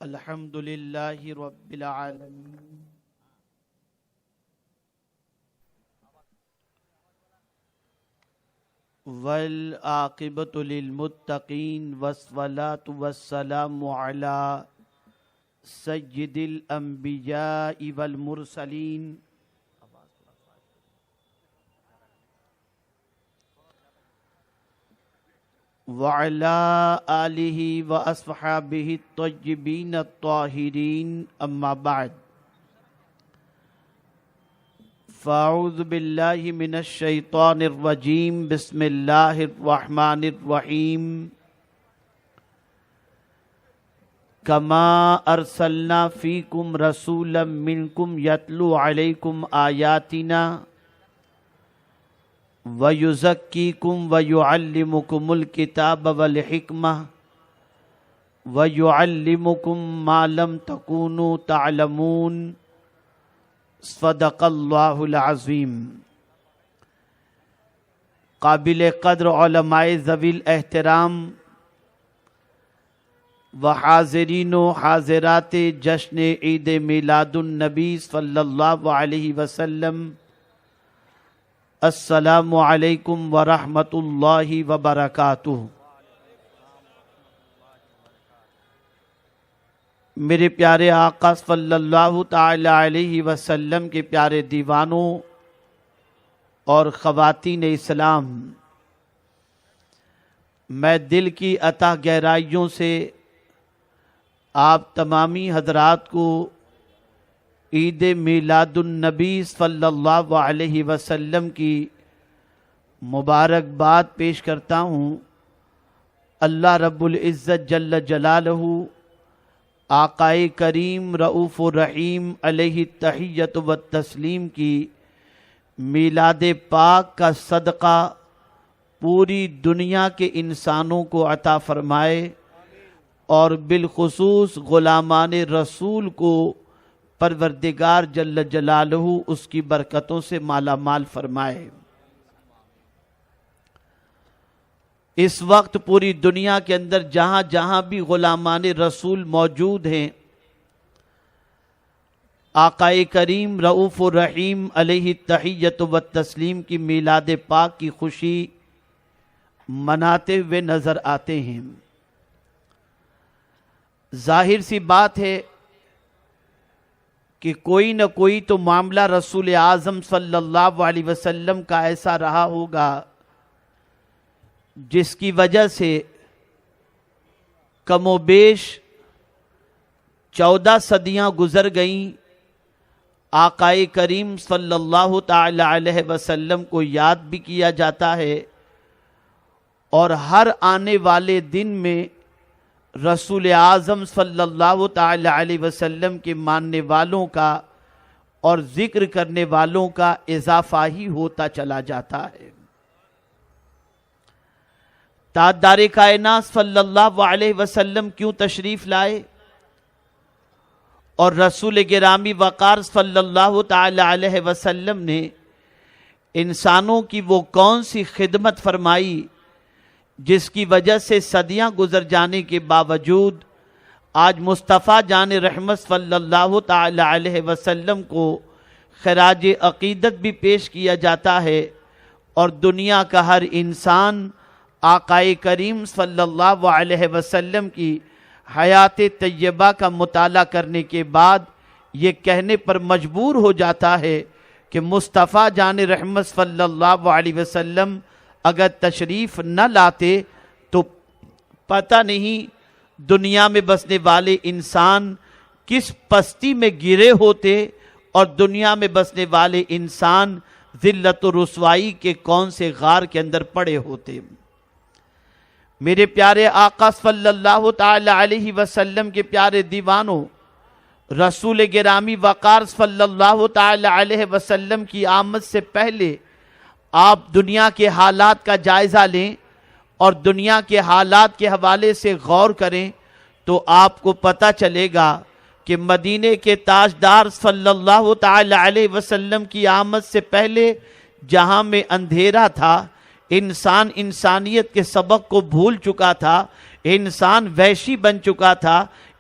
الحمد للہ رب العالمین والعاقبۃ للمتقین والصلاة والسلام علی سید الانبیاء والمرسلین وعلى آلہ واصحابہ الطیبین الطاہرین اما بعد فاعوذ باللہ من الشیطان الرجیم بسم اللہ الرحمن الرحیم کما ارسلنا فیکم رسولا منکم یتلو علیکم آیاتنا وَيُزَكِّيكُمْ وَيُعَلِّمُكُمُ الْكِتَابَ وَالْحِكْمَةَ وَيُعَلِّمُكُمْ مَا لَمْ تَكُونُوا تَعْلَمُونَ صدق اللہ العظیم۔ قابل قدر علماء ذوی الاحترام و حاضرین و حاضرات جشن عید میلاد النبی صلی اللہ علیہ وسلم، السلام علیکم ورحمۃ اللہ وبرکاتہ۔ میرے پیارے آقا صلی اللہ تعالی علیہ وسلم کے پیارے دیوانوں اور خواتین اسلام، میں دل کی اتھاہ گہرائیوں سے آپ تمامی حضرات کو عید میلاد النبی صلی اللہ علیہ وسلم کی مبارکباد پیش کرتا ہوں۔ اللہ رب العزت جل جلالہ آقائے کریم رؤوف الرحیم علیہ التحیۃ والتسلیم کی میلاد پاک کا صدقہ پوری دنیا کے انسانوں کو عطا فرمائے اور بالخصوص غلامان رسول کو پروردگار جل جلالہ اس کی برکتوں سے مالا مال فرمائے۔ اس وقت پوری دنیا کے اندر جہاں جہاں بھی غلامان رسول موجود ہیں، آقائے کریم رؤوف الرحیم علیہ التحیۃ والتسلیم کی میلاد پاک کی خوشی مناتے ہوئے نظر آتے ہیں۔ ظاہر سی بات ہے کہ کوئی نہ کوئی تو معاملہ رسول اعظم صلی اللہ علیہ وسلم کا ایسا رہا ہوگا جس کی وجہ سے کم و بیش 14 صدیاں گزر گئیں، آقائے کریم صلی اللہ تعالی علیہ وسلم کو یاد بھی کیا جاتا ہے، اور ہر آنے والے دن میں رسول اعظم صلی اللہ تعالی علیہ وسلم کے ماننے والوں کا اور ذکر کرنے والوں کا اضافہ ہی ہوتا چلا جاتا ہے۔ تاجدار کائنات صلی اللہ علیہ وسلم کیوں تشریف لائے اور رسول گرامی وقار صلی اللہ تعالی علیہ وسلم نے انسانوں کی وہ کون سی خدمت فرمائی جس کی وجہ سے صدیاں گزر جانے کے باوجود آج مصطفیٰ جان رحمت صلی اللہ تعالی علیہ وسلم کو خراج عقیدت بھی پیش کیا جاتا ہے، اور دنیا کا ہر انسان آقائے کریم صلی اللہ علیہ وسلم کی حیات طیبہ کا مطالعہ کرنے کے بعد یہ کہنے پر مجبور ہو جاتا ہے کہ مصطفیٰ جان رحمت صلی اللہ علیہ وسلم اگر تشریف نہ لاتے تو پتہ نہیں دنیا میں بسنے والے انسان کس پستی میں گرے ہوتے اور دنیا میں بسنے والے انسان ذلت و رسوائی کے کون سے غار کے اندر پڑے ہوتے۔ میرے پیارے آقا صلی اللہ تعالی علیہ وسلم کے پیارے دیوانوں، رسول گرامی وقار صلی اللہ تعالی علیہ وسلم کی آمد سے پہلے آپ دنیا کے حالات کا جائزہ لیں اور دنیا کے حالات کے حوالے سے غور کریں تو آپ کو پتہ چلے گا کہ مدینے کے تاجدار صلی اللہ تعالی علیہ وسلم کی آمد سے پہلے جہاں میں اندھیرا تھا، انسان انسانیت کے سبق کو بھول چکا تھا، انسان وحشی بن چکا تھا،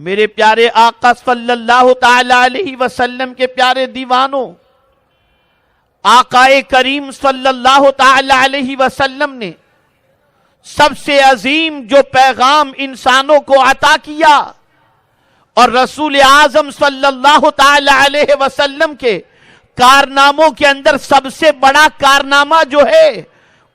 میرے پیارے آقا صلی اللہ تعالی علیہ وسلم کے پیارے دیوانوں، آقا کریم صلی اللہ تعالی علیہ وسلم نے سب سے عظیم جو پیغام انسانوں کو عطا کیا، اور رسول اعظم صلی اللہ تعالی علیہ وسلم کے کارناموں کے اندر سب سے بڑا کارنامہ جو ہے،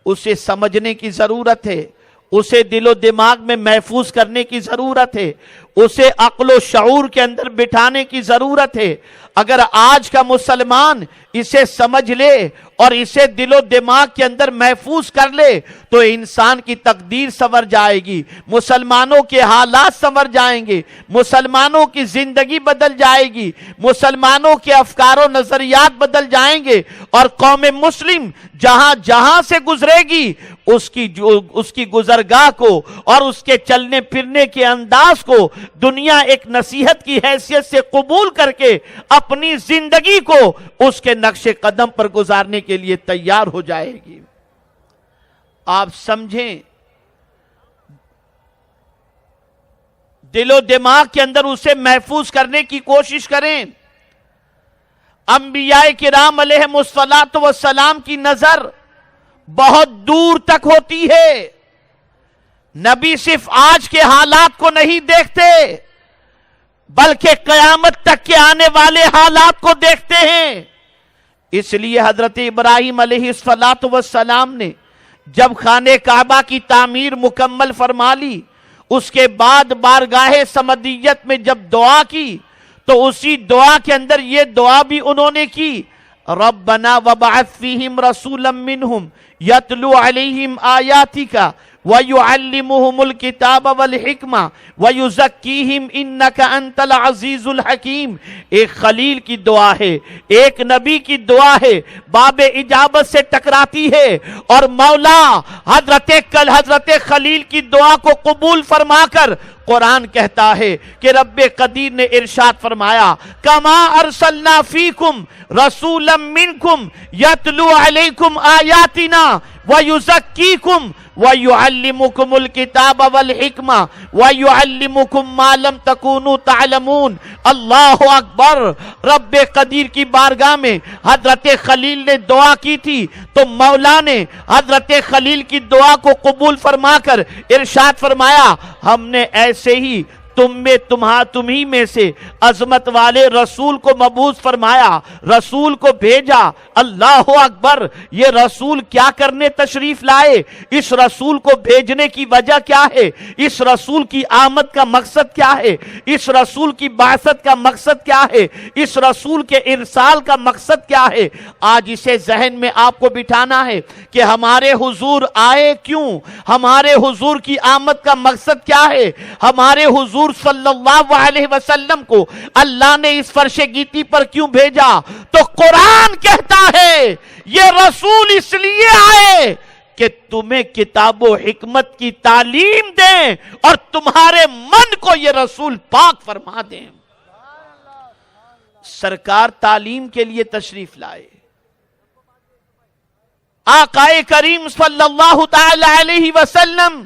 اسے سمجھنے کی ضرورت ہے، اسے دل و دماغ میں محفوظ کرنے کی ضرورت ہے، اسے عقل و شعور کے اندر بٹھانے کی ضرورت ہے۔ اگر آج کا مسلمان اسے سمجھ لے اور اسے دل و دماغ کے اندر محفوظ کر لے تو انسان کی تقدیر سنور جائے گی، مسلمانوں کے حالات سنور جائیں گے، مسلمانوں کی زندگی بدل جائے گی، مسلمانوں کے افکار و نظریات بدل جائیں گے، اور قوم مسلم جہاں جہاں سے گزرے گی اس کی گزرگاہ کو اور اس کے چلنے پھرنے کے انداز کو دنیا ایک نصیحت کی حیثیت سے قبول کر کے اپنی زندگی کو اس کے نقش قدم پر گزارنے کے لیے تیار ہو جائے گی۔ آپ سمجھیں، دل و دماغ کے اندر اسے محفوظ کرنے کی کوشش کریں۔ انبیاء کرام علیہم الصلاۃ والسلام کی نظر بہت دور تک ہوتی ہے۔ نبی صرف آج کے حالات کو نہیں دیکھتے بلکہ قیامت تک کے آنے والے حالات کو دیکھتے ہیں۔ اس لیے حضرت ابراہیم علیہ السلام نے جب خانہ کعبہ کی تعمیر مکمل فرما لی، اس کے بعد بارگاہ سمدیت میں جب دعا کی تو اسی دعا کے اندر یہ دعا بھی انہوں نے کی، ربنا وبعث فیہم رسولا منہم یتلو علیہم آیاتک وَيُعَلِّمُهُمُ الْكِتَابَ وَالْحِكْمَةَ وَيُزَكِّيهِمْ إِنَّكَ أَنْتَ الْعَزِيزُ الْحَكِيمُ۔ ایک خلیل کی دعا ہے، ایک نبی کی دعا ہے، باب اجابت سے ٹکراتی ہے، اور مولا حضرت خلیل کی دعا کو قبول فرما کر قرآن کہتا ہے کہ رب قدیر نے ارشاد فرمایا، کما ارسلنا فیکم رسولا منکم یتلو علیکم آیاتنا ویزکیکم وَيُعَلِّمُكُمُ الْكِتَابَ وَالْحِكْمَةَ وَيُعَلِّمُكُمْ مَا لَمْ تَكُونُوا تَعْلَمُونَ۔ اللہ اکبر! رب قدیر کی بارگاہ میں حضرت خلیل نے دعا کی تھی تو مولا نے حضرت خلیل کی دعا کو قبول فرما کر ارشاد فرمایا، ہم نے ایسے ہی تمہی میں سے عظمت والے رسول کو مبعوث فرمایا، رسول کو بھیجا۔ اللہ اکبر! یہ رسول کیا کرنے تشریف لائے؟ اس رسول کو بھیجنے کی وجہ کیا ہے؟ اس رسول کی آمد کا مقصد کیا ہے؟ اس رسول کی بعثت کا مقصد کیا ہے؟ اس رسول کے ارسال کا مقصد کیا ہے؟ آج اسے ذہن میں آپ کو بٹھانا ہے کہ ہمارے حضور آئے کیوں؟ ہمارے حضور کی آمد کا مقصد کیا ہے؟ ہمارے حضور صلی اللہ علیہ وسلم کو اللہ نے اس فرش گیتی پر کیوں بھیجا؟ تو قرآن کہتا ہے یہ رسول اس لیے آئے کہ تمہیں کتاب و حکمت کی تعلیم دیں اور تمہارے من کو یہ رسول پاک فرما دیں۔ سرکار تعلیم کے لیے تشریف لائے، آقا کریم صلی اللہ تعالی علیہ وسلم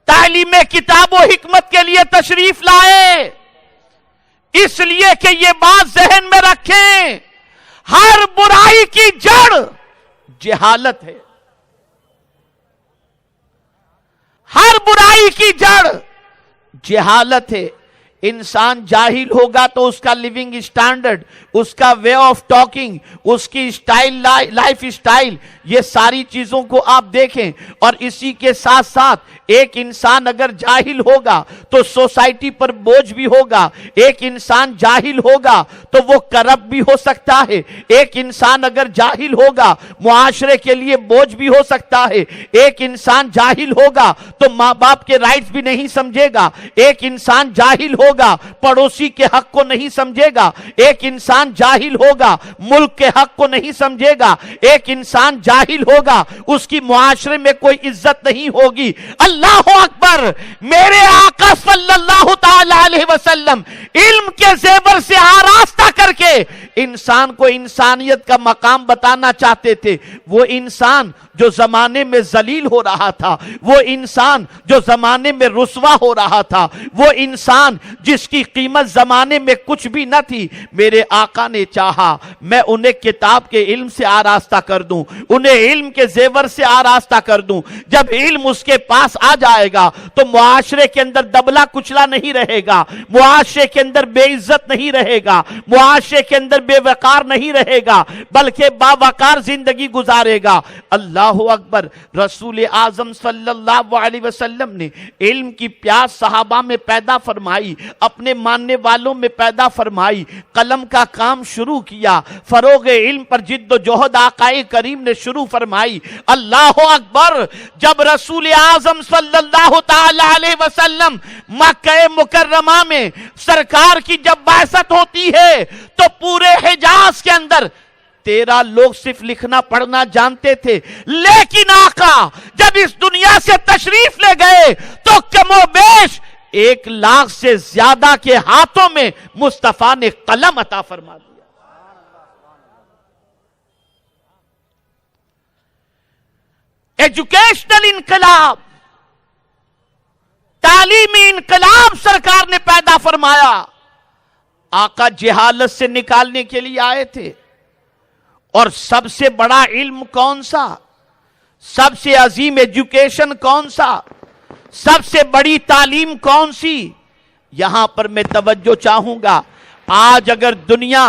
تعلیم کتاب و حکمت کے لیے تشریف لائے، اس لیے کہ یہ بات ذہن میں رکھیں، ہر برائی کی جڑ جہالت ہے، ہر برائی کی جڑ جہالت ہے۔ انسان جاہل ہوگا تو اس کا لیونگ سٹینڈرڈ، اس کا وے آف ٹاکنگ، اس کی لائف سٹائل، یہ ساری چیزوں کو آپ دیکھیں۔ اور اسی کے ساتھ ساتھ ایک انسان اگر جاہل ہوگا تو سوسائٹی پر بوجھ بھی ہوگا، ایک انسان جاہل ہوگا تو وہ کرپٹ بھی ہو سکتا ہے، ایک انسان اگر جاہل ہوگا معاشرے کے لیے بوجھ بھی ہو سکتا ہے، ایک انسان جاہل ہوگا تو ماں باپ کے رائٹس بھی نہیں سمجھے گا، ایک انسان جاہل ہوگا پڑوسی کے حق کو نہیں سمجھے گا، ایک انسان جاہل ہوگا ملک کے حق کو نہیں سمجھے گا، ایک انسان جاہل ہوگا اس کی معاشرے میں کوئی عزت نہیں ہوگی۔ اللہ اکبر! میرے آقا صلی اللہ تعالی علیہ وسلم علم کے زیور سے آراستہ کر کر کے انسان کو انسانیت کا مقام بتانا چاہتے تھے. وہ انسان جو زمانے میں ذلیل ہو رہا تھا، وہ انسان جو زمانے میں رسوا ہو رہا تھا، وہ انسان جس کی قیمت زمانے میں کچھ بھی نہ تھی، میرے آقا نے چاہا میں انہیں کتاب کے علم سے آراستہ کر دوں، انہیں علم کے زیور سے آراستہ کر دوں. جب علم اس کے پاس آ جائے گا تو معاشرے کے اندر دبلا کچلا نہیں رہے گا، معاشرے کے اندر بے عزت نہیں رہے گا، معاشرے کے اندر بے وقار نہیں رہے گا، بلکہ باوقار زندگی گزارے گا. اللہ اکبر. رسول اعظم صلی اللہ علیہ وسلم نے علم کی پیاس صحابہ میں پیدا فرمائی، اپنے ماننے والوں میں پیدا فرمائی، قلم کا کام شروع کیا، فروغ علم پر جد و جہد آقائے کریم نے شروع فرمائی. اللہ اکبر. جب رسول اعظم صلی اللہ تعالی علیہ وسلم مکہ مکرمہ میں سرکار کی جب بعثت ہوتی ہے تو پورے حجاز کے اندر 13 لوگ صرف لکھنا پڑھنا جانتے تھے، لیکن آقا جب اس دنیا سے تشریف لے گئے تو کم و بیش 1 لاکھ سے زیادہ کے ہاتھوں میں مصطفیٰ نے قلم عطا فرما دیا. ایجوکیشنل انقلاب، تعلیمی انقلاب سرکار نے پیدا فرمایا. آقا جہالت سے نکالنے کے لیے آئے تھے. اور سب سے بڑا علم کون سا، سب سے عظیم ایجوکیشن کون سا، سب سے بڑی تعلیم کون سی؟ یہاں پر میں توجہ چاہوں گا. آج اگر دنیا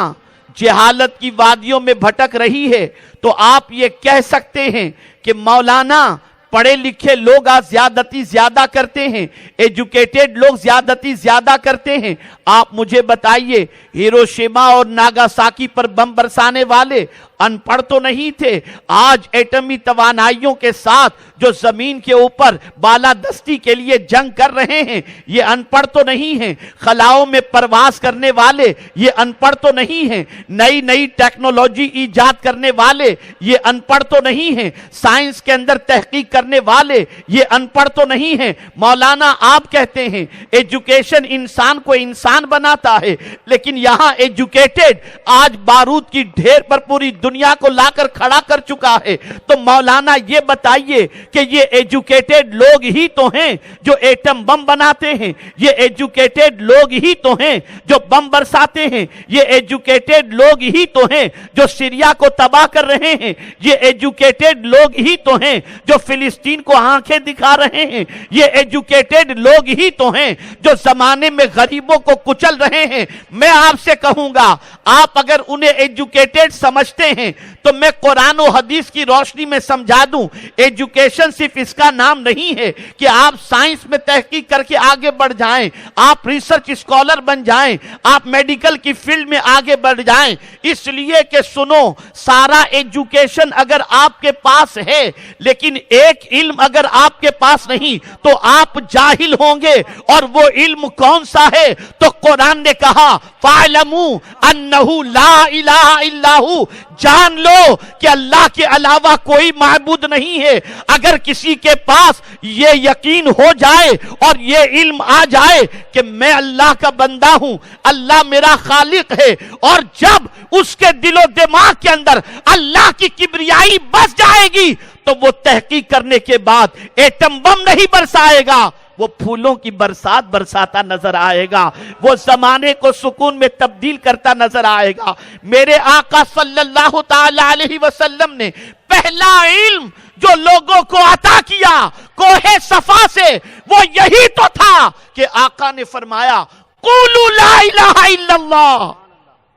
جہالت کی وادیوں میں بھٹک رہی ہے تو آپ یہ کہہ سکتے ہیں کہ مولانا پڑھے لکھے لوگ آج زیادتی زیادہ کرتے ہیں، ایجوکیٹڈ لوگ زیادتی زیادہ کرتے ہیں. آپ مجھے بتائیے، ہیروشیما اور ناگاساکی پر بم برسانے والے ان پڑھ تو نہیں تھے؟ آج ایٹمی توانائیوں کے ساتھ جو زمین کے اوپر بالادستی کے لیے جنگ کر رہے ہیں، یہ ان پڑھ تو نہیں ہیں؟ خلاؤں میں پرواز کرنے والے یہ ان پڑھ تو نہیں ہیں؟ نئی نئی ٹیکنالوجی ایجاد کرنے والے یہ ان پڑھ تو نہیں ہیں؟ سائنس کے اندر تحقیق کرنے والے یہ ان پڑھ تو نہیں ہیں؟ مولانا آپ کہتے ہیں ایجوکیشن انسان کو انسان بناتا ہے، لیکن یہاں ایجوکیٹڈ آج بارود کی ڈھیر پر پوری دنیا کو لا کر کھڑا کر چکا ہے. تو مولانا یہ بتائیے کہ یہ ایجوکیٹڈ لوگ ہی تو ہیں جو ایٹم بم بناتے ہیں، یہ ایجوکیٹڈ لوگ ہی تو ہیں جو بم برساتے ہیں، یہ ایجوکیٹڈ لوگ ہی تو ہیں جو سیریا کو تباہ کر رہے ہیں، یہ ایجوکیٹڈ لوگ ہی تو ہیں جو فلسطین کو آنکھیں دکھا رہے ہیں، یہ ایجوکیٹڈ لوگ ہی تو ہیں جو زمانے میں غریبوں کو کچل رہے ہیں. میں آپ سے کہوں گا، آپ اگر انہیں ایجوکیٹڈ سمجھتے ہیں تو میں قرآن و حدیث کی روشنی میں سمجھا دوں، ایجوکیشن صرف اس کا نام نہیں ہے کہ آپ سائنس میں تحقیق کر کے آگے بڑھ جائیں، آپ ریسرچ اسکالر بن جائیں، آپ میڈیکل کی فیلڈ میں آگے بڑھ جائیں. اس لیے کہ سنو، سارا ایجوکیشن اگر آپ کے پاس ہے لیکن ایک علم اگر آپ کے پاس نہیں تو آپ جاہل ہوں گے. اور وہ علم کون سا ہے؟ تو قرآن نے کہا فَاعْلَمُوا أَنَّهُ لَا إِلَهَ إِلَّا هُوَ، جان لو کہ اللہ کے علاوہ کوئی معبود نہیں ہے. اگر کسی کے پاس یہ یقین ہو جائے اور یہ علم آ جائے کہ میں اللہ کا بندہ ہوں، اللہ میرا خالق ہے، اور جب اس کے دل و دماغ کے اندر اللہ کی کبریائی بس جائے گی تو وہ تحقیق کرنے کے بعد ایٹم بم نہیں برسائے گا، وہ پھولوں کی برسات برساتا نظر آئے گا، وہ زمانے کو سکون میں تبدیل کرتا نظر آئے گا. میرے آقا صلی اللہ تعالی علیہ وسلم نے پہلا علم جو لوگوں کو عطا کیا کوہ صفا سے، وہ یہی تو تھا کہ آقا نے فرمایا قولوا لا الہ الا اللہ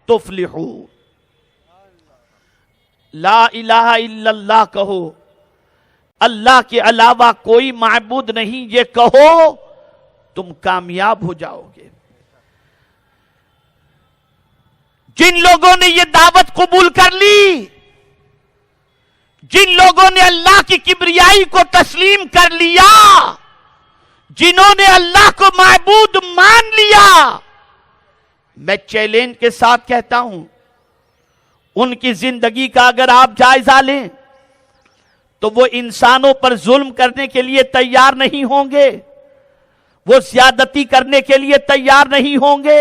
تفلحوا. لا الہ الا اللہ کہو، اللہ کے علاوہ کوئی معبود نہیں، یہ کہو تم کامیاب ہو جاؤ گے. جن لوگوں نے یہ دعوت قبول کر لی، جن لوگوں نے اللہ کی کبریائی کو تسلیم کر لیا، جنہوں نے اللہ کو معبود مان لیا، میں چیلنج کے ساتھ کہتا ہوں ان کی زندگی کا اگر آپ جائزہ لیں تو وہ انسانوں پر ظلم کرنے کے لیے تیار نہیں ہوں گے، وہ زیادتی کرنے کے لیے تیار نہیں ہوں گے.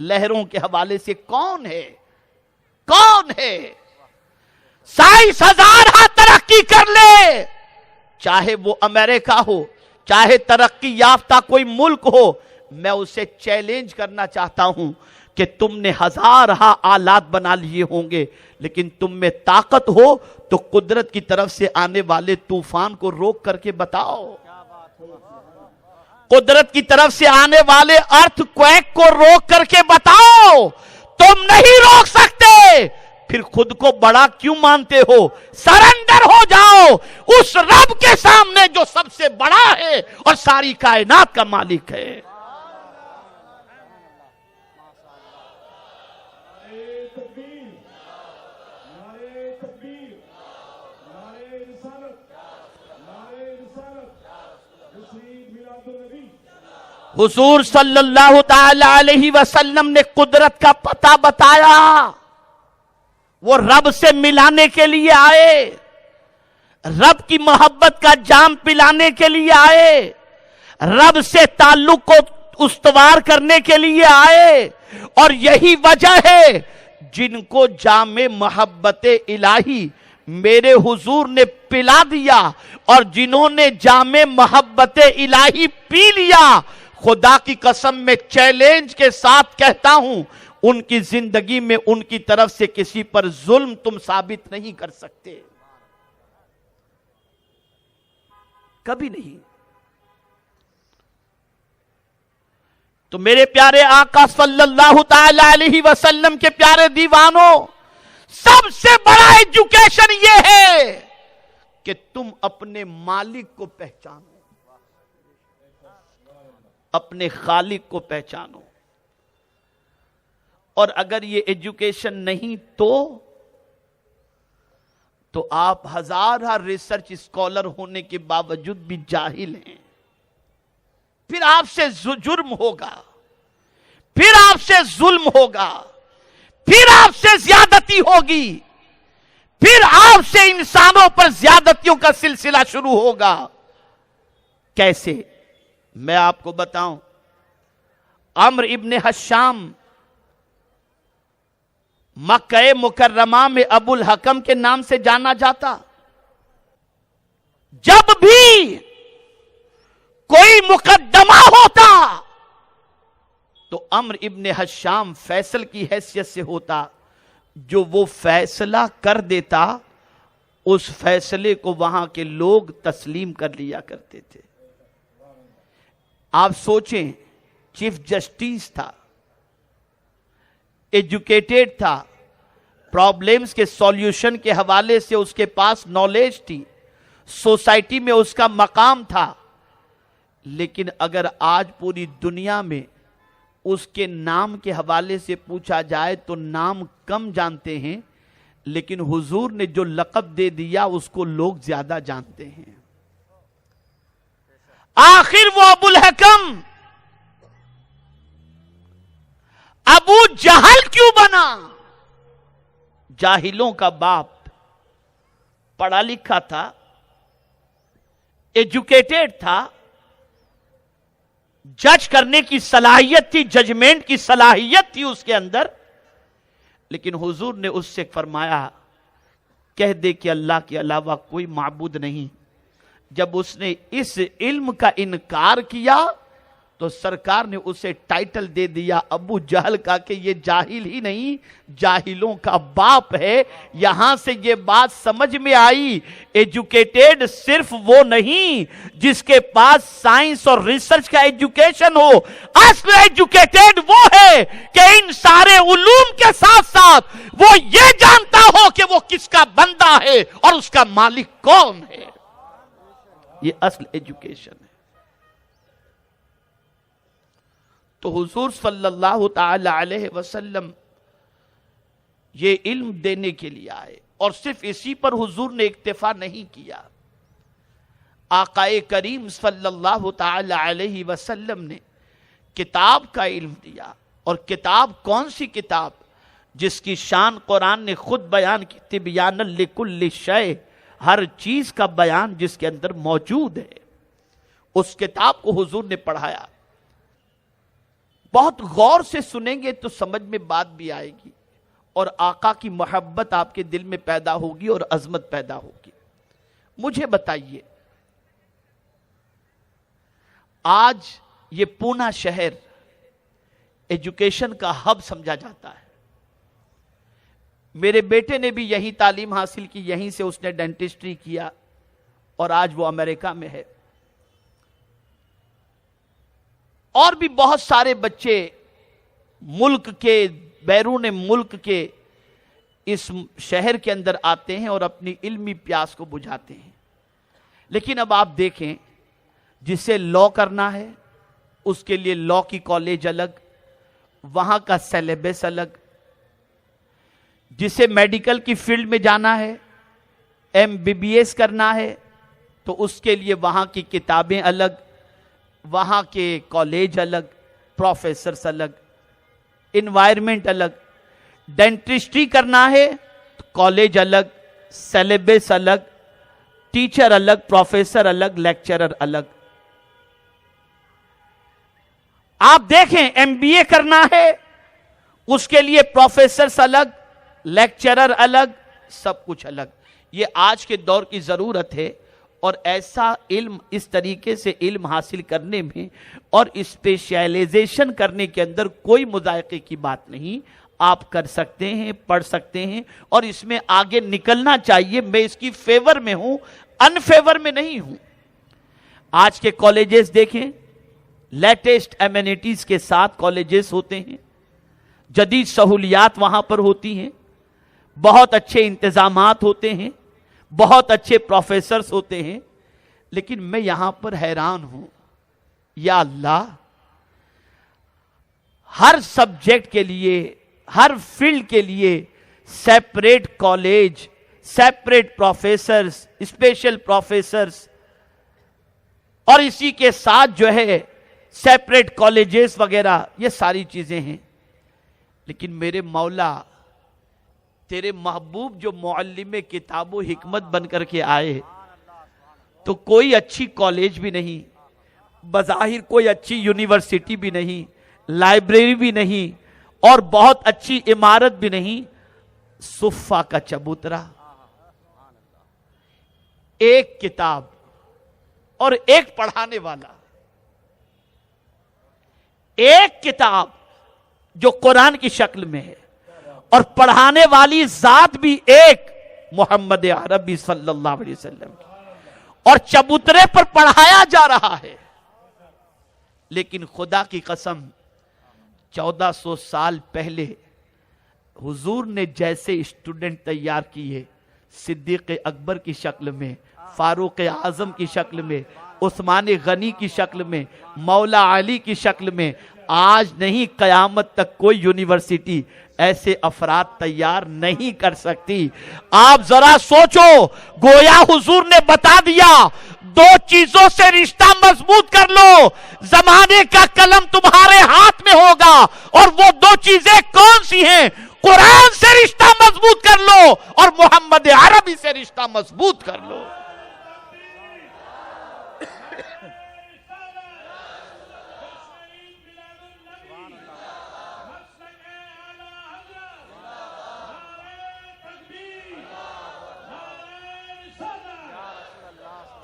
لہروں کے حوالے سے کون ہے؟ کون ہے؟ سائنس ہزارہ ترقی کر لے، چاہے وہ امریکہ ہو، چاہے ترقی یافتہ کوئی ملک ہو، میں اسے چیلنج کرنا چاہتا ہوں کہ تم نے ہزارہ آلات بنا لیے ہوں گے، لیکن تم میں طاقت ہو تو قدرت کی طرف سے آنے والے طوفان کو روک کر کے بتاؤ، قدرت کی طرف سے آنے والے ارتھ کویک کو روک کر کے بتاؤ۔ تم نہیں روک سکتے، پھر خود کو بڑا کیوں مانتے ہو؟ سرنڈر ہو جاؤ اس رب کے سامنے جو سب سے بڑا ہے اور ساری کائنات کا مالک ہے۔ حضور صلی اللہ تعالی علیہ وسلم نے قدرت کا پتہ بتایا، وہ رب سے ملانے کے لیے آئے، رب کی محبت کا جام پلانے کے لیے آئے، رب سے تعلق کو استوار کرنے کے لیے آئے، اور یہی وجہ ہے جن کو جام محبت الہی میرے حضور نے پلا دیا اور جنہوں نے جام محبت الہی پی لیا، خدا کی قسم میں چیلنج کے ساتھ کہتا ہوں ان کی زندگی میں ان کی طرف سے کسی پر ظلم تم ثابت نہیں کر سکتے، کبھی نہیں۔ تو میرے پیارے آقا صلی اللہ تعالی علیہ وسلم کے پیارے دیوانوں، سب سے بڑا ایجوکیشن یہ ہے کہ تم اپنے مالک کو پہچانو، اپنے خالق کو پہچانو، اور اگر یہ ایجوکیشن نہیں تو آپ ہزارہ ریسرچ اسکالر ہونے کے باوجود بھی جاہل ہیں، پھر آپ سے جرم ہوگا، پھر آپ سے ظلم ہوگا، پھر آپ سے زیادتی ہوگی، پھر آپ سے انسانوں پر زیادتیوں کا سلسلہ شروع ہوگا۔ کیسے؟ میں آپ کو بتاؤں، عمرو ابن حشام مکہ مکرمہ میں ابو الحکم کے نام سے جانا جاتا، جب بھی کوئی مقدمہ ہوتا تو عمرو ابن حشام فیصل کی حیثیت سے ہوتا، جو وہ فیصلہ کر دیتا اس فیصلے کو وہاں کے لوگ تسلیم کر لیا کرتے تھے۔ آپ سوچیں، چیف جسٹس تھا، ایجوکیٹڈ تھا، پرابلمز کے سولیوشن کے حوالے سے اس کے پاس نالج تھی، سوسائٹی میں اس کا مقام تھا، لیکن اگر آج پوری دنیا میں اس کے نام کے حوالے سے پوچھا جائے تو نام کم جانتے ہیں، لیکن حضور نے جو لقب دے دیا اس کو لوگ زیادہ جانتے ہیں۔ آخر وہ ابو الحکم ابو جہل کیوں بنا؟ جاہلوں کا باپ، پڑھا لکھا تھا، ایجوکیٹڈ تھا، جج کرنے کی صلاحیت تھی، ججمنٹ کی صلاحیت تھی اس کے اندر، لیکن حضور نے اس سے فرمایا کہہ دے کہ اللہ کے علاوہ کوئی معبود نہیں۔ جب اس نے اس علم کا انکار کیا تو سرکار نے اسے ٹائٹل دے دیا ابو جہل کا، کہ یہ جاہل ہی نہیں، جاہلوں کا باپ ہے۔ یہاں سے یہ بات سمجھ میں آئی، ایجوکیٹڈ صرف وہ نہیں جس کے پاس سائنس اور ریسرچ کا ایجوکیشن ہو، اصل ایجوکیٹڈ وہ ہے کہ ان سارے علوم کے ساتھ ساتھ وہ یہ جانتا ہو کہ وہ کس کا بندہ ہے اور اس کا مالک کون ہے۔ یہ اصل ایجوکیشن ہے۔ تو حضور صلی اللہ تعالی علیہ وسلم یہ علم دینے کے لیے آئے، اور صرف اسی پر حضور نے اکتفا نہیں کیا۔ آقا کریم صلی اللہ تعالی علیہ وسلم نے کتاب کا علم دیا، اور کتاب کون سی کتاب؟ جس کی شان قرآن نے خود بیان کی، تبیانا لکل شیء، ہر چیز کا بیان جس کے اندر موجود ہے۔ اس کتاب کو حضور نے پڑھایا۔ بہت غور سے سنیں گے تو سمجھ میں بات بھی آئے گی اور آقا کی محبت آپ کے دل میں پیدا ہوگی اور عظمت پیدا ہوگی۔ مجھے بتائیے، آج یہ پونا شہر ایجوکیشن کا ہب سمجھا جاتا ہے۔ میرے بیٹے نے بھی یہی تعلیم حاصل کی، یہیں سے اس نے ڈینٹسٹری کیا اور آج وہ امریکہ میں ہے۔ اور بھی بہت سارے بچے ملک کے، بیرون ملک کے اس شہر کے اندر آتے ہیں اور اپنی علمی پیاس کو بجھاتے ہیں۔ لیکن اب آپ دیکھیں، جسے لاء کرنا ہے اس کے لیے لاء کی کالج الگ، وہاں کا سیلیبس الگ، جسے میڈیکل کی فیلڈ میں جانا ہے، MBBS کرنا ہے تو اس کے لیے وہاں کی کتابیں الگ، وہاں کے کالج الگ، پروفیسرز الگ، انوائرمنٹ الگ۔ ڈینٹسٹری کرنا ہے تو کالج الگ، سیلیبس الگ، ٹیچر الگ، پروفیسر الگ، لیکچرر الگ۔ آپ دیکھیں MBA کرنا ہے اس کے لیے پروفیسرز الگ، لیکچرر الگ، سب کچھ الگ۔ یہ آج کے دور کی ضرورت ہے، اور ایسا علم، اس طریقے سے علم حاصل کرنے میں اور اسپیشلائزیشن کرنے کے اندر کوئی مذائقے کی بات نہیں۔ آپ کر سکتے ہیں، پڑھ سکتے ہیں اور اس میں آگے نکلنا چاہیے۔ میں اس کی فیور میں ہوں، ان فیور میں نہیں ہوں۔ آج کے کالجز دیکھیں، لیٹسٹ ایمینٹیز کے ساتھ کالجز ہوتے ہیں، جدید سہولیات وہاں پر ہوتی ہیں، بہت اچھے انتظامات ہوتے ہیں، بہت اچھے پروفیسرز ہوتے ہیں۔ لیکن میں یہاں پر حیران ہوں، یا اللہ، ہر سبجیکٹ کے لیے، ہر فیلڈ کے لیے separate college, separate professors, special professors, اور اسی کے ساتھ جو ہے سیپریٹ کالجز وغیرہ، یہ ساری چیزیں ہیں۔ لیکن میرے مولا، تیرے محبوب جو معلم کتاب و حکمت بن کر کے آئے، تو کوئی اچھی کالج بھی نہیں، بظاہر کوئی اچھی یونیورسٹی بھی نہیں، لائبریری بھی نہیں، اور بہت اچھی عمارت بھی نہیں، صفہ کا چبوترا، ایک کتاب اور ایک پڑھانے والا، ایک کتاب جو قرآن کی شکل میں ہے، اور پڑھانے والی ذات بھی ایک، محمد عربی صلی اللہ علیہ وسلم کی، اور چبوترے پر پڑھایا جا رہا ہے۔ لیکن خدا کی قسم، 1400 سال پہلے حضور نے جیسے اسٹوڈنٹ تیار کیے، صدیق اکبر کی شکل میں، فاروق اعظم کی شکل میں، عثمان غنی کی شکل میں، مولا علی کی شکل میں، آج نہیں قیامت تک کوئی یونیورسٹی ایسے افراد تیار نہیں کر سکتی۔ آپ ذرا سوچو، گویا حضور نے بتا دیا، دو چیزوں سے رشتہ مضبوط کر لو، زمانے کا قلم تمہارے ہاتھ میں ہوگا، اور وہ دو چیزیں کون سی ہیں؟ قرآن سے رشتہ مضبوط کر لو اور محمد عربی سے رشتہ مضبوط کر لو۔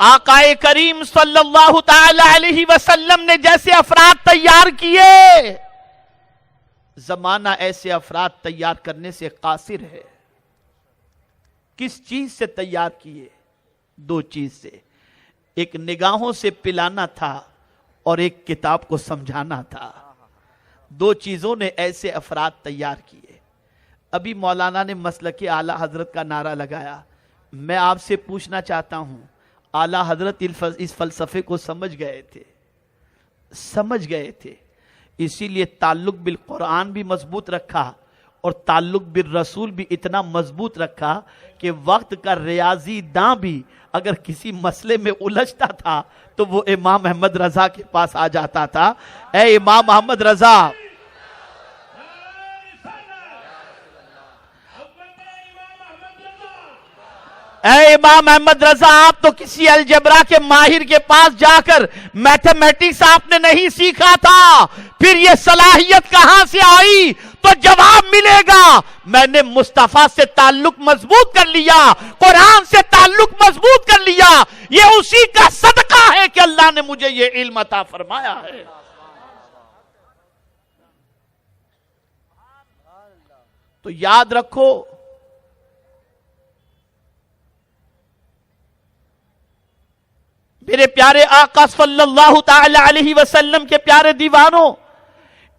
آقا کریم صلی اللہ تعالی علیہ وسلم نے جیسے افراد تیار کیے، زمانہ ایسے افراد تیار کرنے سے قاصر ہے۔ کس چیز سے تیار کیے؟ دو چیز سے، ایک نگاہوں سے پلانا تھا اور ایک کتاب کو سمجھانا تھا۔ دو چیزوں نے ایسے افراد تیار کیے۔ ابھی مولانا نے مسلک اعلیٰ حضرت کا نعرہ لگایا، میں آپ سے پوچھنا چاہتا ہوں، اعلیٰ حضرت اس فلسفے کو سمجھ گئے تھے، اسی لیے تعلق بالقرآن بھی مضبوط رکھا اور تعلق بالرسول بھی اتنا مضبوط رکھا کہ وقت کا ریاضی داں بھی اگر کسی مسئلے میں الجھتا تھا تو وہ امام احمد رضا کے پاس آ جاتا تھا، اے امام احمد رضا، اے امام احمد رضا، آپ تو کسی الجبرا کے ماہر کے پاس جا کر میتھمیٹکس آپ نے نہیں سیکھا تھا، پھر یہ صلاحیت کہاں سے آئی؟ تو جواب ملے گا، میں نے مصطفیٰ سے تعلق مضبوط کر لیا، قرآن سے تعلق مضبوط کر لیا، یہ اسی کا صدقہ ہے کہ اللہ نے مجھے یہ علم عطا فرمایا ہے۔ تو یاد رکھو، میرے پیارے آقا صلی اللہ تعالی علیہ وسلم کے پیارے دیوانوں،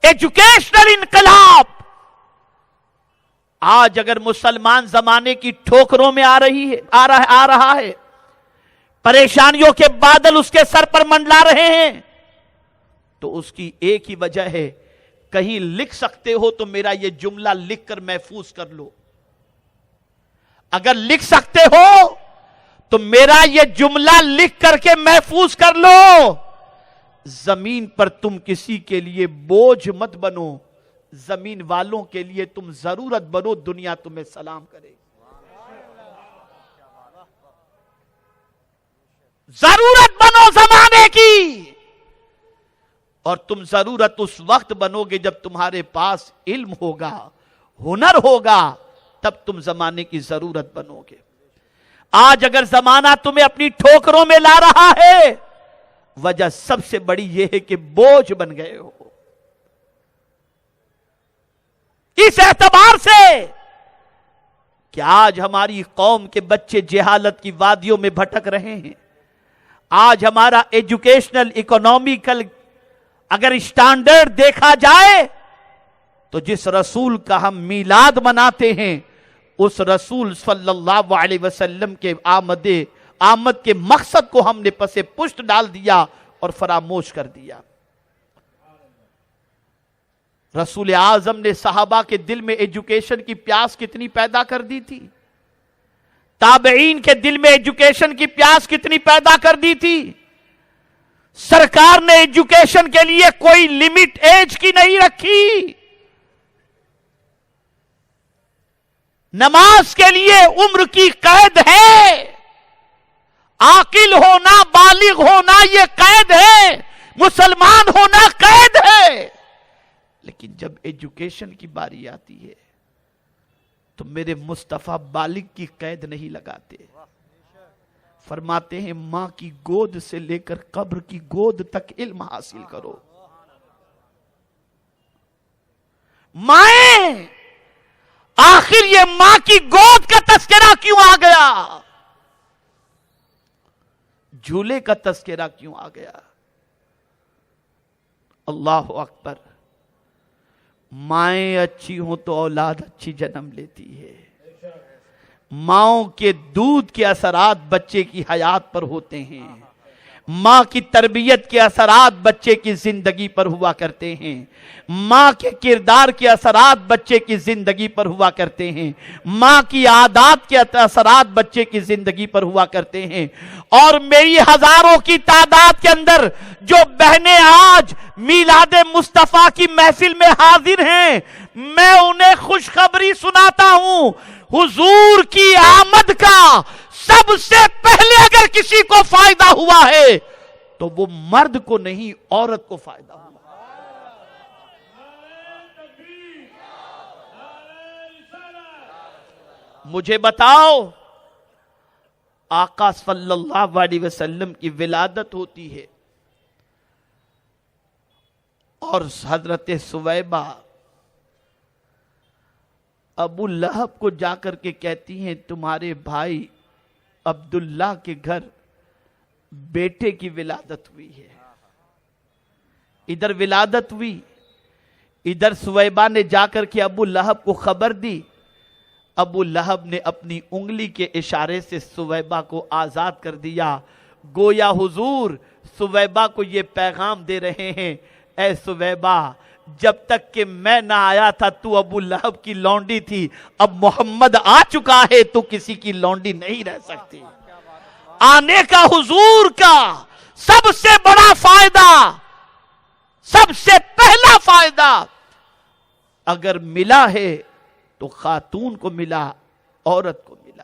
ایجوکیشنل انقلاب آج اگر مسلمان زمانے کی ٹھوکروں میں آ رہا ہے، پریشانیوں کے بادل اس کے سر پر منڈلا رہے ہیں، تو اس کی ایک ہی وجہ ہے، کہیں لکھ سکتے ہو تو میرا یہ جملہ لکھ کر محفوظ کر لو، اگر لکھ سکتے ہو تو میرا یہ جملہ لکھ کر کے محفوظ کر لو، زمین پر تم کسی کے لیے بوجھ مت بنو، زمین والوں کے لیے تم ضرورت بنو، دنیا تمہیں سلام کرے۔ ضرورت بنو زمانے کی، اور تم ضرورت اس وقت بنو گے جب تمہارے پاس علم ہوگا، ہنر ہوگا، تب تم زمانے کی ضرورت بنو گے۔ آج اگر زمانہ تمہیں اپنی ٹھوکروں میں لا رہا ہے، وجہ سب سے بڑی یہ ہے کہ بوجھ بن گئے ہو۔ اس اعتبار سے کہ آج ہماری قوم کے بچے جہالت کی وادیوں میں بھٹک رہے ہیں، آج ہمارا ایجوکیشنل اکنامیکل اگر اسٹینڈرڈ دیکھا جائے تو جس رسول کا ہم میلاد مناتے ہیں، اس رسول صلی اللہ علیہ وسلم کے آمد کے مقصد کو ہم نے پس پشت ڈال دیا اور فراموش کر دیا۔ رسول اعظم نے صحابہ کے دل میں ایجوکیشن کی پیاس کتنی پیدا کر دی تھی، تابعین کے دل میں ایجوکیشن کی پیاس کتنی پیدا کر دی تھی۔ سرکار نے ایجوکیشن کے لیے کوئی لمٹ ایج کی نہیں رکھی، نماز کے لیے عمر کی قید ہے، عاقل ہونا، بالغ ہونا یہ قید ہے، مسلمان ہونا قید ہے، لیکن جب ایجوکیشن کی باری آتی ہے تو میرے مصطفیٰ بالغ کی قید نہیں لگاتے، فرماتے ہیں ماں کی گود سے لے کر قبر کی گود تک علم حاصل کرو۔ مائیں، آخر یہ ماں کی گود کا تذکرہ کیوں آ گیا؟ جھولے کا تذکرہ کیوں آ گیا؟ اللہ اکبر۔ مائیں اچھی ہوں تو اولاد اچھی جنم لیتی ہے، ماؤں کے دودھ کے اثرات بچے کی حیات پر ہوتے ہیں، ماں کی تربیت کے اثرات بچے کی زندگی پر ہوا کرتے ہیں، ماں کے کردار کے اثرات بچے کی زندگی پر ہوا کرتے ہیں، ماں کی عادات کے اثرات بچے کی زندگی پر ہوا کرتے ہیں۔ اور میری ہزاروں کی تعداد کے اندر جو بہنیں آج میلاد مصطفیٰ کی محفل میں حاضر ہیں، میں انہیں خوشخبری سناتا ہوں، حضور کی آمد کا سب سے پہلے اگر کسی کو فائدہ ہوا ہے تو وہ مرد کو نہیں، عورت کو فائدہ ہوا۔ مجھے بتاؤ، آقا صلی اللہ علیہ وسلم کی ولادت ہوتی ہے اور حضرت سویبہ ابو لہب کو جا کر کے کہتی ہیں تمہارے بھائی عبداللہ کے گھر بیٹے کی ولادت ہوئی ہے۔ ادھر ولادت ہوئی، ادھر سویبہ نے جا کر کے ابو لہب کو خبر دی، ابو لہب نے اپنی انگلی کے اشارے سے سویبہ کو آزاد کر دیا، گویا حضور سویبہ کو یہ پیغام دے رہے ہیں، اے سویبہ جب تک کہ میں نہ آیا تھا تو ابو لہب کی لونڈی تھی، اب محمد آ چکا ہے تو کسی کی لونڈی نہیں رہ سکتی۔ آنے کا حضور کا سب سے بڑا فائدہ، سب سے پہلا فائدہ اگر ملا ہے تو خاتون کو ملا، عورت کو ملا۔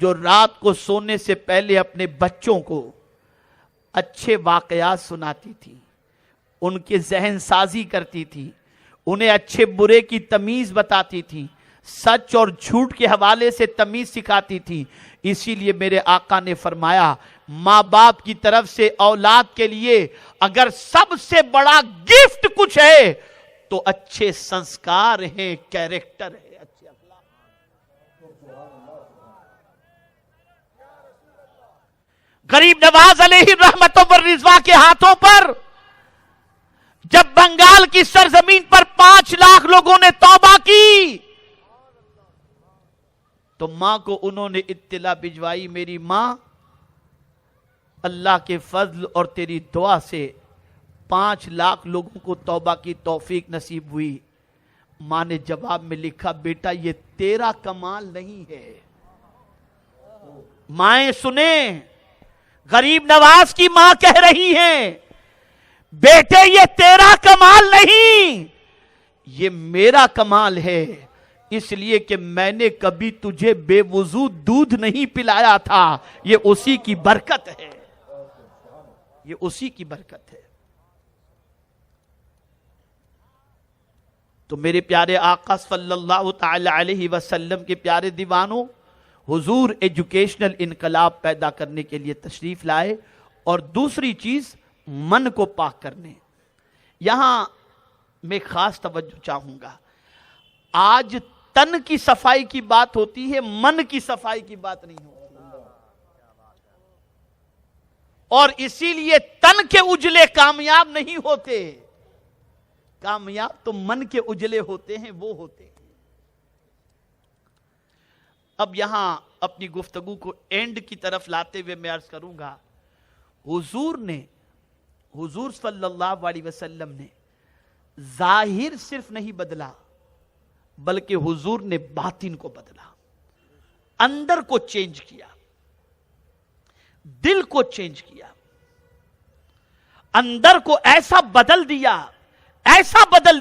جو رات کو سونے سے پہلے اپنے بچوں کو اچھے واقعات سناتی تھی، ان کے ذہن سازی کرتی تھی، انہیں اچھے برے کی تمیز بتاتی تھی، سچ اور جھوٹ کے حوالے سے تمیز سکھاتی تھی۔ اسی لیے میرے آقا نے فرمایا ماں باپ کی طرف سے اولاد کے لیے اگر سب سے بڑا گفٹ کچھ ہے تو اچھے سنسکار ہیں، کیریکٹر ہے، اچھے اخلاق۔ غریب نواز علیہ الرحمت والرضوان کے ہاتھوں پر جب بنگال کی سرزمین پر 5 لاکھ لوگوں نے توبہ کی تو ماں کو انہوں نے اطلاع بھجوائی، میری ماں اللہ کے فضل اور تیری دعا سے 5 لاکھ لوگوں کو توبہ کی توفیق نصیب ہوئی۔ ماں نے جواب میں لکھا بیٹا یہ تیرا کمال نہیں ہے۔ مائیں سنیں، غریب نواز کی ماں کہہ رہی ہیں بیٹے یہ تیرا کمال نہیں، یہ میرا کمال ہے، اس لیے کہ میں نے کبھی تجھے بے وضو دودھ نہیں پلایا تھا، یہ اسی کی برکت ہے، یہ اسی کی برکت ہے۔ تو میرے پیارے آقا صلی اللہ تعالی علیہ وسلم کے پیارے دیوانوں، حضور ایجوکیشنل انقلاب پیدا کرنے کے لیے تشریف لائے، اور دوسری چیز من کو پاک کرنے۔ یہاں میں خاص توجہ چاہوں گا، آج تن کی صفائی کی بات ہوتی ہے، من کی صفائی کی بات نہیں ہوتی، اور اسی لیے تن کے اجلے کامیاب نہیں ہوتے، کامیاب تو من کے اجلے ہوتے ہیں، وہ ہوتے ہیں۔ اب یہاں اپنی گفتگو کو اینڈ کی طرف لاتے ہوئے میں عرض کروں گا، حضور صلی اللہ علیہ وسلم نے ظاہر صرف نہیں بدلا بلکہ حضور نے باطن کو بدلا، اندر کو چینج کیا، دل کو چینج کیا، اندر کو ایسا بدل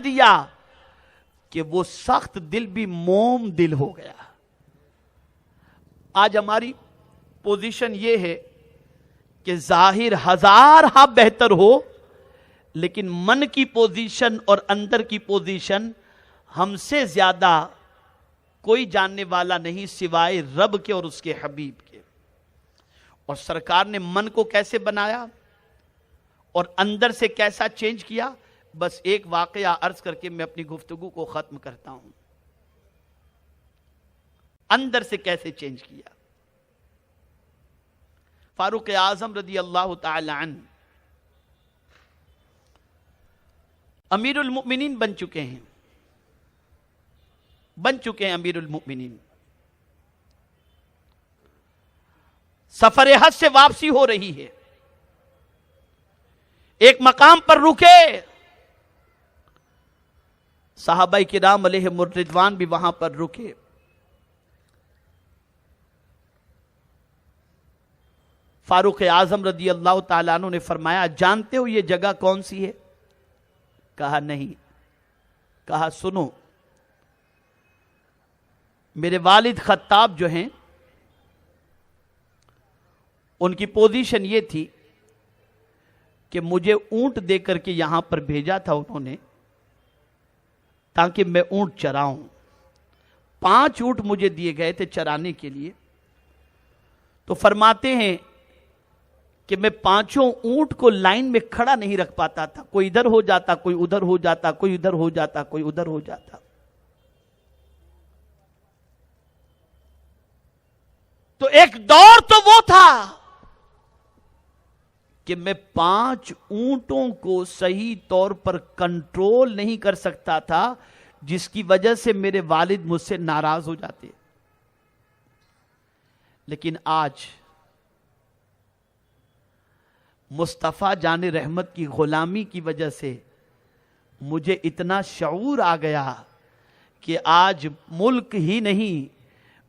دیا کہ وہ سخت دل بھی موم دل ہو گیا۔ آج ہماری پوزیشن یہ ہے کہ ظاہر ہزار ہاں بہتر ہو، لیکن من کی پوزیشن اور اندر کی پوزیشن ہم سے زیادہ کوئی جاننے والا نہیں سوائے رب کے اور اس کے حبیب کے۔ اور سرکار نے من کو کیسے بنایا اور اندر سے کیسا چینج کیا، بس ایک واقعہ عرض کر کے میں اپنی گفتگو کو ختم کرتا ہوں۔ اندر سے کیسے چینج کیا؟ فاروق اعظم رضی اللہ تعالی عنہ امیر المؤمنین بن چکے ہیں امیر المؤمنین۔ سفر حج سے واپسی ہو رہی ہے، ایک مقام پر رکے، صحابہ کرام علیہم الرضوان بھی وہاں پر رکے۔ فاروق اعظم رضی اللہ تعالیٰ عنہ نے فرمایا جانتے ہو یہ جگہ کون سی ہے؟ کہا نہیں۔ کہا سنو، میرے والد خطاب جو ہیں ان کی پوزیشن یہ تھی کہ مجھے اونٹ دے کر کے یہاں پر بھیجا تھا انہوں نے تاکہ میں اونٹ چراؤں۔ 5 اونٹ مجھے دیے گئے تھے چرانے کے لیے، تو فرماتے ہیں کہ میں 5 اونٹ کو لائن میں کھڑا نہیں رکھ پاتا تھا، کوئی ادھر ہو جاتا، کوئی ادھر ہو جاتا، کوئی ادھر ہو جاتا، کوئی ادھر ہو جاتا۔ تو ایک دور تو وہ تھا کہ میں 5 اونٹوں کو صحیح طور پر کنٹرول نہیں کر سکتا تھا، جس کی وجہ سے میرے والد مجھ سے ناراض ہو جاتے۔ لیکن آج مصطفیٰ جان رحمت کی غلامی کی وجہ سے مجھے اتنا شعور آ گیا کہ آج ملک ہی نہیں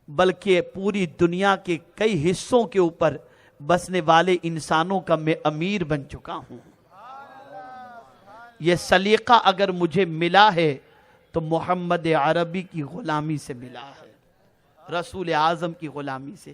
بلکہ پوری دنیا کے کئی حصوں کے اوپر بسنے والے انسانوں کا میں امیر بن چکا ہوں۔ یہ سلیقہ اگر مجھے ملا ہے تو محمد عربی کی غلامی سے ملا ہے، رسول اعظم کی غلامی سے۔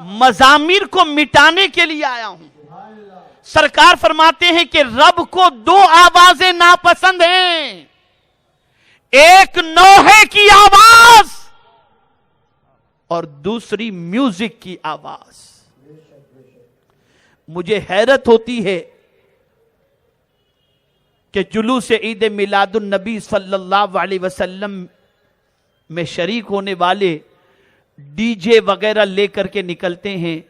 مزامیر کو مٹانے کے لیے آیا ہوں. سرکار فرماتے ہیں کہ رب کو دو آوازیں ناپسند ہیں. ایک نوحے کی آواز اور دوسری میوزک کی آواز. مجھے حیرت ہوتی ہے کہ جلوس عید میلاد النبی صلی اللہ علیہ وسلم میں شریک ہونے والے ڈی جے وغیرہ لے کر کے نکلتے ہیں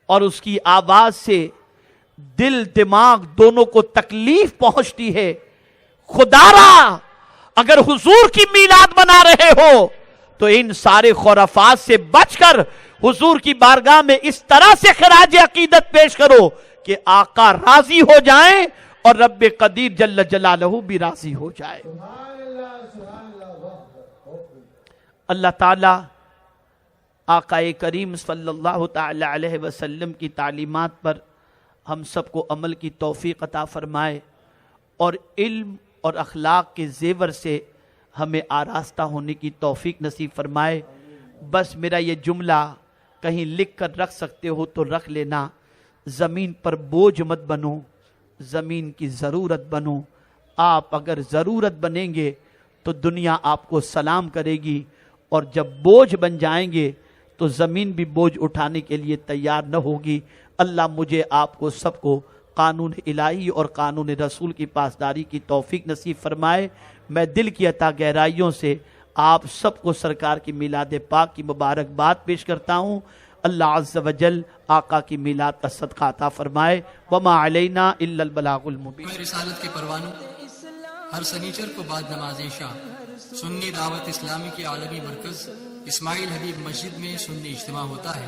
اور اس کی آواز سے دل دماغ دونوں کو تکلیف پہنچتی ہے. خدارا اگر حضور کی میلاد بنا رہے ہو تو ان سارے خرافات سے بچ کر حضور کی بارگاہ میں اس طرح سے خراج عقیدت پیش کرو کہ آقا راضی ہو جائیں اور رب قدیر جل جلالہ بھی راضی ہو جائے. اللہ تعالی آقا کریم صلی اللہ تعالی علیہ وسلم کی تعلیمات پر ہم سب کو عمل کی توفیق عطا فرمائے اور علم اور اخلاق کے زیور سے ہمیں آراستہ ہونے کی توفیق نصیب فرمائے. بس میرا یہ جملہ کہیں لکھ کر رکھ سکتے ہو تو رکھ لینا. زمین پر بوجھ مت بنو، زمین کی ضرورت بنو. آپ اگر ضرورت بنیں گے تو دنیا آپ کو سلام کرے گی، اور جب بوجھ بن جائیں گے تو زمین بھی بوجھ اٹھانے کے لیے تیار نہ ہوگی. اللہ مجھے آپ کو سب کو قانون الہی اور قانون رسول کی پاسداری کی توفیق نصیب فرمائے. میں دل کی عطا گہرائیوں سے آپ سب کو سرکار کی میلاد پاک کی مبارکباد پیش کرتا ہوں. اللہ عز و جل آقا کی میلاد کا صدقہ عطا فرمائے. وما علینا الا البلاغ المبین. رسالت کے پروانوں ہر سنیچر کو بعد نماز عشاء سنی دعوت اسلامی کے عالمی مرکز اسماعیل حبیب مسجد میں سنی اجتماع ہوتا ہے.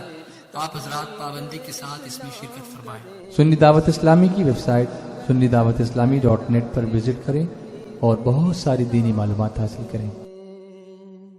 آپ حضرات پابندی کے ساتھ اس میں شرکت فرمائیں. سنی دعوت اسلامی کی ویب سائٹ sunnidawatisllami.net پر وزٹ کریں اور بہت ساری دینی معلومات حاصل کریں.